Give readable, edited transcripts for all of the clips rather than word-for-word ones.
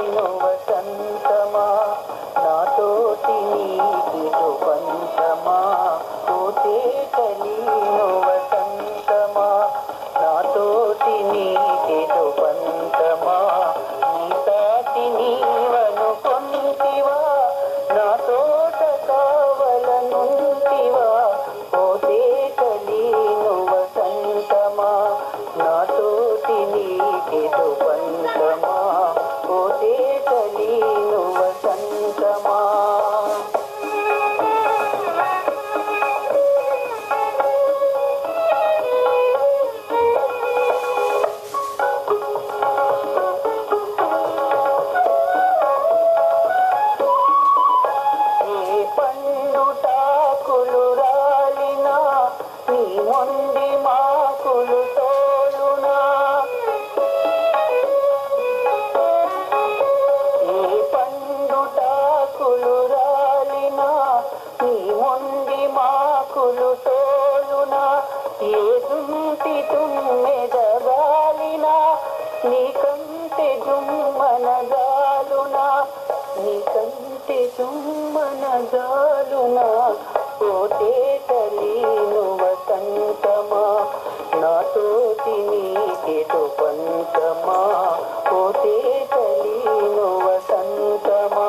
నీను వసంతమా నాతోటి నీకిటు పంచమా నీను వసంతమా నాతోటి నీకిటు పంచమా నీ సాటి నీవనుకొంటివా నా తోట కావలనుంటివా పోతే నీను వసంతమా నాతోటి నీకిటు పంచమా పోతే నీను వసంతమా మొండి మాకులు తోలునా ఏ పండుటాకులు రాలినా నీ మొండి మాకులు తోలునా ఏ దుంటి తుమ్మెదగాలినా నీ కంటే జుమ్మనగాలునా నీ కంటే జుమ్మనగాలునా పోతే నీను వసంతమా నాతోటి నీకిటు పంచమా పోతే నీను వసంతమా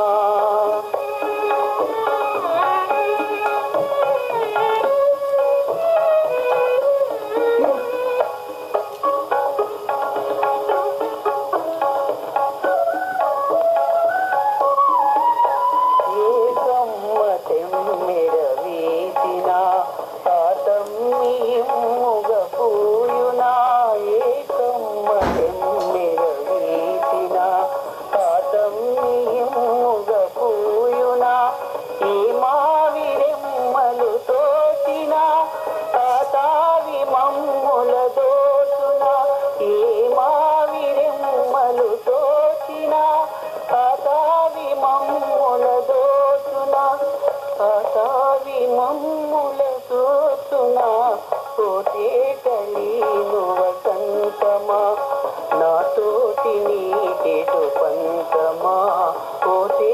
మమ్ముల చూచునా పోతే నీను వసంతమా నాతోటి నీకిటు పంచమా పోతే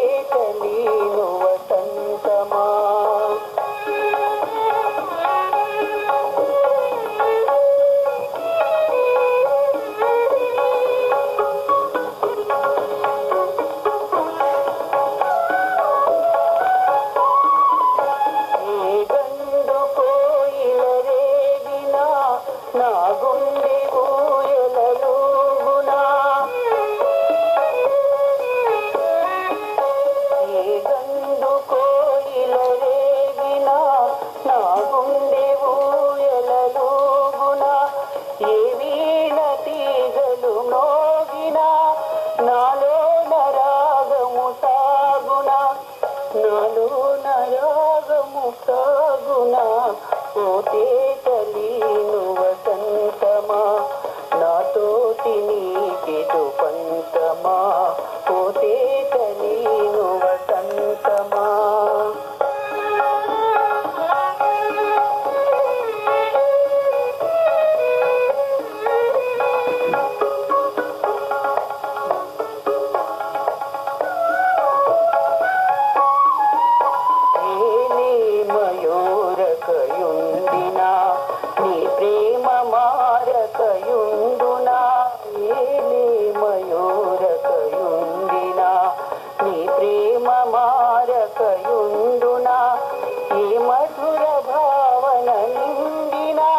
నీను వసంతమా నా గుండె ఊయలలుగునా ఏ గండు కోయిల రేగినా నా గుండె ఊయలలుగునా ఏ వీణ తీగలు మోగినా నాలో నరాగము సాగునా నాలో నరాగము సాగునా పోతే నీను వసంతమా నాతోటి నీకిటు పంచమా పోతే నీను వసంతమా మయూరకయుండినా నీ ప్రేమ మారకయుండునా ఏలే మయూరకయుండినా నీ ప్రేమ మారకయుండునా ఈ మధుర భావన నిండినా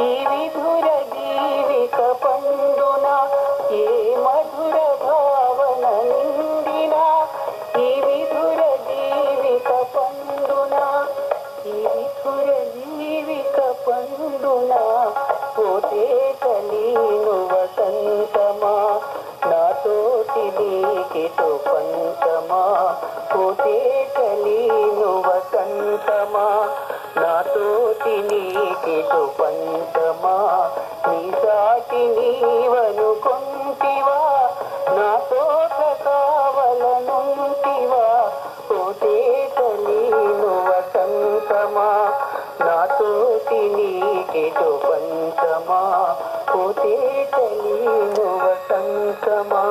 ఈ విధుర జీవిక పండునా ఏ మధుర భావన నిండినా ఈ విధుర జీవిక పండునా ఈ విధుర జీవిక పండునా పోతే నీను వసంతమా నాతోటి నీకిటు పంచమా పోతే నీను వసంతమా నాతోటి నీకిటు పంచమా నీ సాటి నీవనుకొంటివా నా తోట కావలనుంటివా పోతే నీను వసంతమా నాతోటి నీకిటు పంచమా పోతే నీను వసంతమా